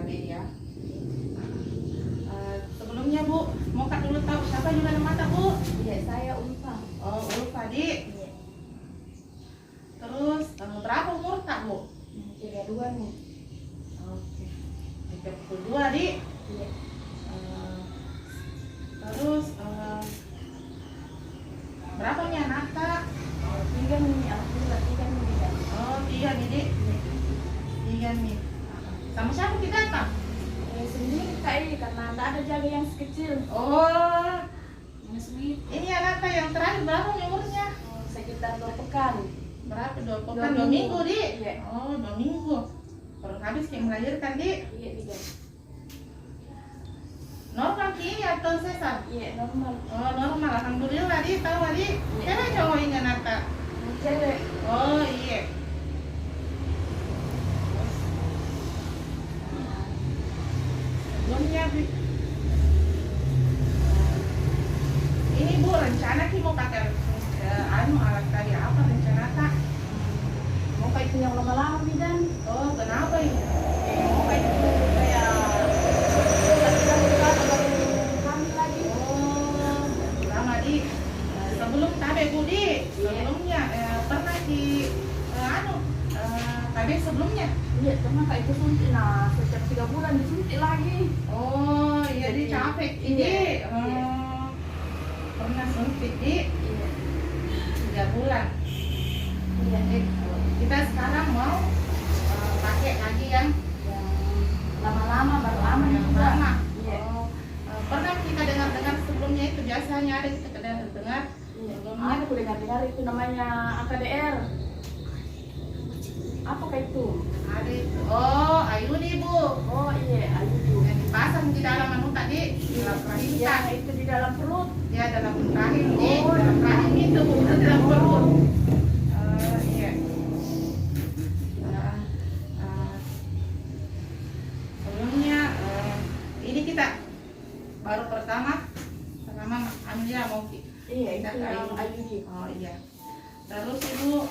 KB ya. Sebelumnya Bu, mau Kak dulu tahu siapa juragan mata Bu? Iya, saya Ulfa. Oh, Ulfa Dik. Iya. Terus berapa umur Kak Bu? 32 nih. Oke, 32 Dik. Iya. Terus berapa nih anak Kak? 3 nih, alhamdulillah 3 nih. Iya. Oh, 3 nih Dik. 3 nih. Sama siapa kita Kak? Sendiri Kak ini karena nggak ada jaga yang sekecil. Oh, Yang sweet. ini anak Kak yang terakhir berapa umurnya? Sekitar 2 pekan. Berapa? 2 pekan? 2 2 minggu minggu. Dik? Iya. Oh, 2 minggu. Baru habis kayak melahirkan Dik. Iya, 3. Normal kini atau sesar? Iya, normal. Oh, normal. Alhamdulillah Dik, tahu Dik. Iya. Cewek cowok ini anak Kak? Cewek. Oh, iya. Sebelumnya ini Bu, rencana ki mau pakai alat tadi apa rencana Kak? Mau kayak itu yang lama-lama bidan. Oh, kenapa ini? Mau kayak itu kayak hamil lagi. Oh, lama Di. Sebelum KB Bu Di, sebelumnya pernah di KB sebelumnya? Iya, karena kayak itu suntik. Nah, setiap 3 bulan disuntik lagi. Oh, iya Di capek ini. Iya. Pernah suntik Di Iya. 3 bulan. Iya. Jadi kita sekarang mau pakai lagi yang Yang lama-lama baru aman yang juga. lama. Iya. Oh, pernah kita dengar-dengar sebelumnya itu biasanya ada kita dengar Iya. sebelumnya. Aku dengar-dengar itu namanya AKDR. Apa kayak itu? Ada itu. Oh, Ayuni Bu. Oh iya, ayo Bu. Yang dipasang di dalam anu tadi, di dalam rahim Iya, Kak. itu di dalam perut. Ya dalam rahim Di, Oh, dalam rahim itu Bu, bukan dalam perut. Iya. Sebelumnya ini kita baru pertama ambil mau Iya, kita itu yang Ayuni. Ayuni. Oh iya. Terus Ibu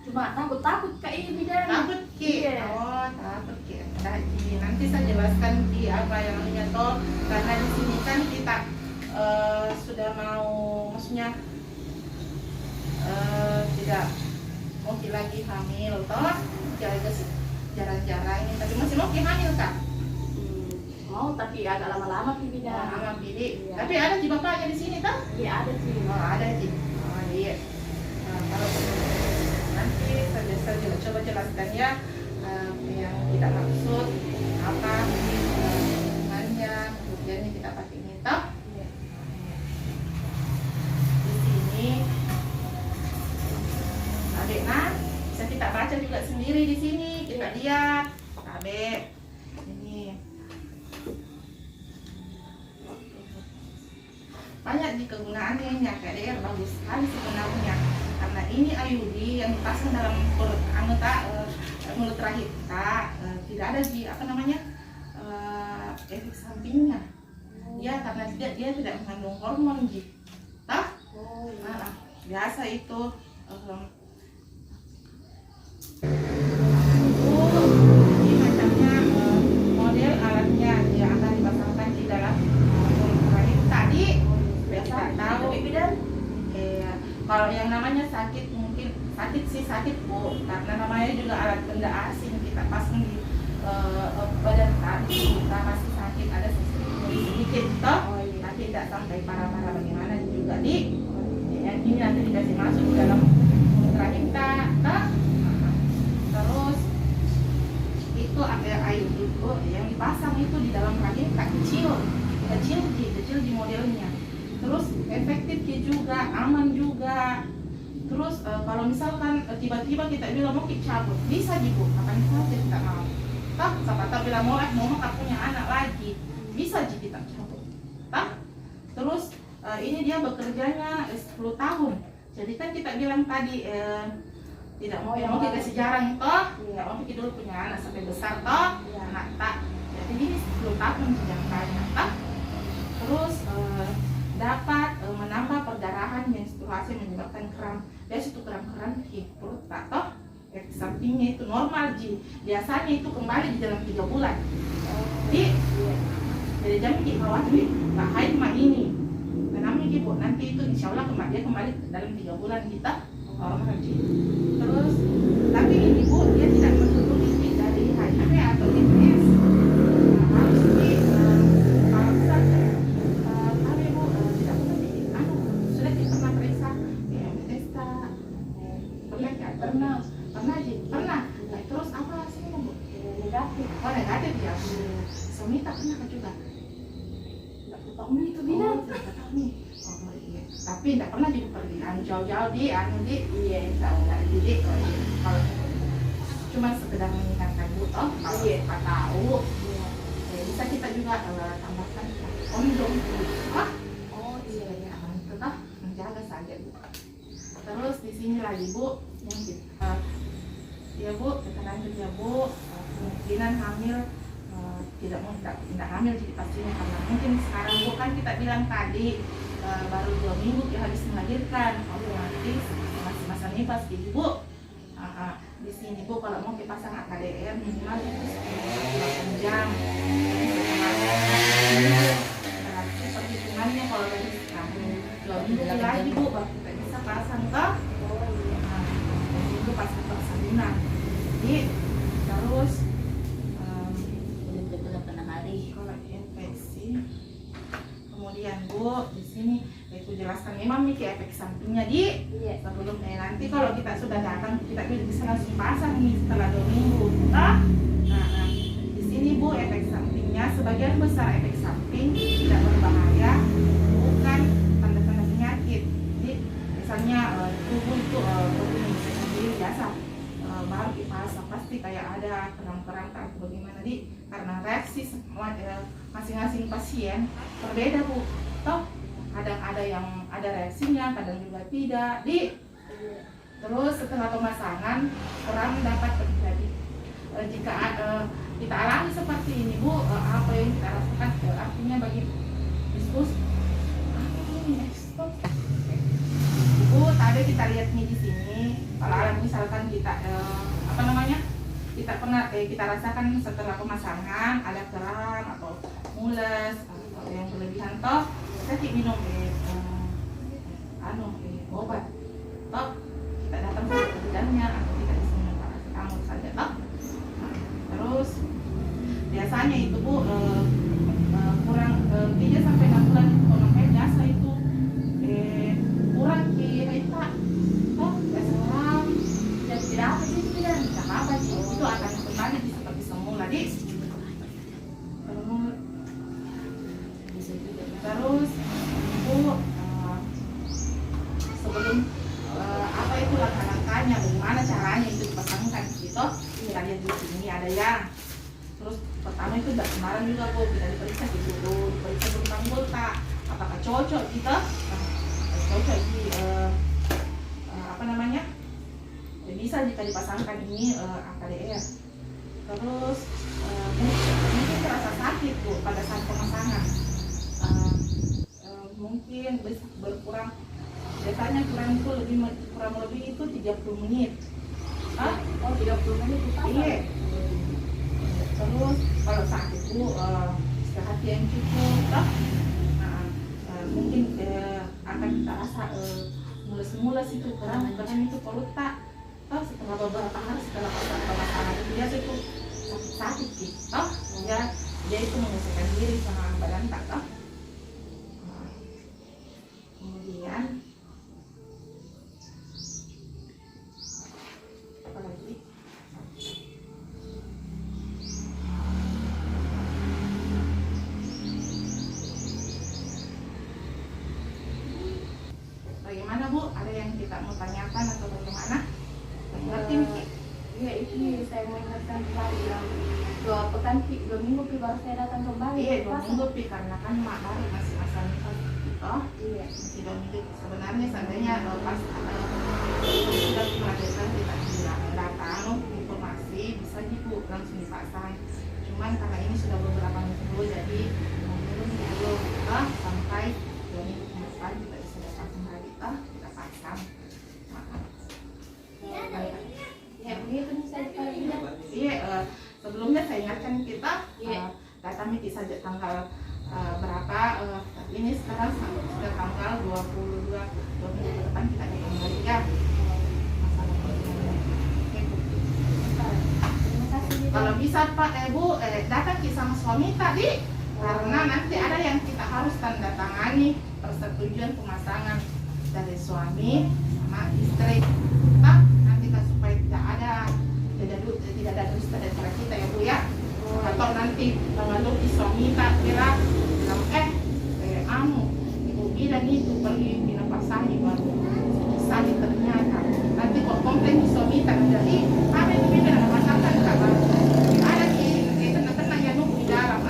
Cuma takut Kak ini bidan. takut Ki? Iya. Oh takut Ki. Nah, Ki, nanti saya jelaskan Ki apa yang namanya toh, karena di sini kan kita sudah mau, maksudnya tidak mau Ki lagi hamil toh, jaga jarang-jarang ini, tapi masih mau Ki hamil Kak? Mau tapi agak lama-lama Ki bidan. Sama Bibi. Iya. Tapi ada Ji bapaknya di sini toh? Iya ada sih. Oh ada Ji. Oh iya. Nah, kalau nanti saya coba jelaskan ya yang kita maksud apa hubungannya, kemudian kita pakai ini toh. Iya. Di sini adik bisa kita baca juga sendiri di sini, kita lihat adik ini banyak di kegunaannya ini AKDR bagus sekali sebenarnya, karena ini IUD yang dipasang dalam perut mulut rahim kita, tidak ada apa namanya efek sampingnya ya, karena dia tidak mengandung hormon Ji. Oh iya. Biasa itu ini macamnya model alatnya yang akan dipasangkan di dalam mulut rahim tadi. Biasa Kita tahu bidan. kalau yang namanya sakit, mungkin sakit Bu, karena namanya juga alat benda asing kita pasang di badan tadi, kita masih sakit, ada sedikit toh, Oh iya. tapi tidak sampai parah-parah bagaimana juga Di. Yang ini nanti dikasih masuk ke dalam mulut rahim kita toh. Terus itu ada air itu yang dipasang itu di dalam rahim kita kecil di modelnya. Terus efektif juga, aman juga. Terus kalau misalkan tiba-tiba kita bilang mau cabut, bisa Ibu, kapan saja kita mau. Toh, siapa tahu bilang mau punya anak lagi, bisa kita cabut. Toh? Terus ini dia bekerjanya 10 tahun. Jadi kan kita bilang tadi tidak mau yang mau kita sejarah toh, tidak mau kita dulu punya anak sampai besar toh, anak tak. Jadi ini 10 tahun jangkanya toh. Terus dapat menambah perdarahan menstruasi, menyebabkan kram. Biasa itu kram-kram di perut tak toh, efek sampingnya itu normal Ji. Biasanya itu kembali di dalam 3 bulan. Di jadi jam ini khawatir tak haid mah ini. Namanya ibu nanti itu insya Allah dia kembali dalam 3 bulan kita haji. Terus tapi ini bu dia tidak menuruti dari HIV atau ITS. Harus di kalau bisa kami bu tidak pernah sudah kita pernah periksa ITS pernah nggak pernah nah, terus apa hasilnya bu? Negatif. Oh negatif ya. Suami tak pernah juga. Kamu itu bilang. Oh iya. Tapi tidak pernah juga pergi jauh-jauh di iya tahu nggak jadi kalau cuma sekedar mengingatkan bu toh kalau kita tahu bisa kita juga tambahkan kondom. Oh iya ya tetap menjaga saja bu. Terus di sini lagi bu mungkin ya bu kita lanjut ya bu kemungkinan hamil tidak hamil jadi pastinya karena mungkin sekarang bu kan kita bilang tadi baru 2 minggu dia habis melahirkan otomatis masih masa nifas gitu bu. Di sini bu kalau mau dipasang AKDR minimal itu 8 jam berarti perhitungannya kalau dari 2 minggu lagi bu baru kita bisa pasang toh. Itu pasang persalinan jadi terus kalau infeksi kemudian bu di sini itu jelaskan memang nih efek sampingnya di sebelum nanti kalau kita sudah datang kita bisa langsung pasang nih setelah 2 minggu nah di sini bu efek sampingnya sebagian besar efek samping tidak berbahaya bukan tanda-tanda penyakit jadi misalnya tubuh itu berfungsi sendiri biasa baru dipasang pasti kayak ada kerang-kerang atau bagaimana di karena reaksi masing-masing pasien berbeda bu toh kadang ada yang ada reaksinya kadang juga tidak di terus setelah pemasangan kurang dapat terjadi jika kita alami seperti ini bu apa yang kita rasakan artinya bagi diskus bu tadi kita lihat nih di sini kalau misalkan kita kita pernah kita rasakan setelah pemasangan ada kram atau mules atau yang berlebihan toh kita minum obat toh kita datang ke bidannya atau kita disini paracetamol saja toh terus biasanya itu bu kurang 3 sampai 6 bulan itu kalau biasa itu kurang kita toh biasa dan tidak apa sih tidak apa sih itu akan kembali seperti semula di terus bu sebelum apa itu langkah-langkahnya bagaimana caranya itu dipasangkan gitu kita lihat di sini ada ya terus pertama itu kemarin juga bu kita diperiksa gitu diperiksa tentang botak apakah cocok kita cocok di bisa jika dipasangkan ini AKDR terus mungkin terasa sakit bu pada saat pemasangan mungkin berkurang biasanya kurang lebih itu 30 menit. Oh 30 menit dipasang? Iya. Terus kalau saat itu istirahat yang cukup mungkin akan kita rasa mules-mules itu kurang itu kalau tak setelah beberapa hari setelah pemasangan itu biasa itu sakit gitu ya dia itu menyesuaikan diri sama badan tak kemudian apa lagi bagaimana bu ada yang kita mau tanyakan atau bagaimana ngerti nih ya ini saya mau ingatkan kembali yang 2 pekan 2 minggu baru saya datang kembali iya 2 minggu karena kan mak baru masih masa nikah iya masih 2 minggu sebenarnya seandainya pas sudah melahirkan kita bilang datang informasi bisa ibu langsung dipasang cuman karena ini sudah beberapa minggu jadi mungkin dulu sampai 2 minggu ke depan kita bisa datang kembali kita pasang iya begitu nih saya iya sebelumnya saya ingatkan kita data Miki saja tanggal berapa, ini sekarang sudah tanggal 22 minggu ke depan kita kembali ya. Masalah pertemuan. Oke, Bu. Terima kasih. Kalau bisa Pak Bu datang ke sama suami tadi, karena nanti ada yang kita harus tanda tangani persetujuan pemasangan dari suami sama istri. Pak, nanti kan supaya tidak ada dusta dari cara kita ya Bu ya. Atau nanti kalau suami tak bilang kamu ibu bilang itu pergi pindah pasangi baru sakit ternyata nanti kok komplain suami tak jadi apa itu bilang ada masalah karena ada kita tenang ya nunggu di dalam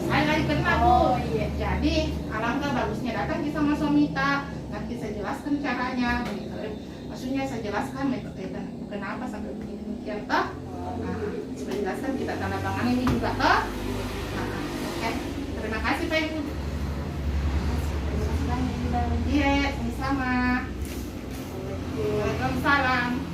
saya lagi kena Bu. Iya. Jadi alangkah bagusnya datang kita sama suami tak, nanti saya jelaskan caranya begitu. Maksudnya saya jelaskan metode kenapa sampai begini demikian toh. Sudah jelaskan kita tanda tangan ini juga toh. Oke, terima kasih Pak Ibu. Terima kasih banyak. Iya, sama-sama. Waalaikumsalam.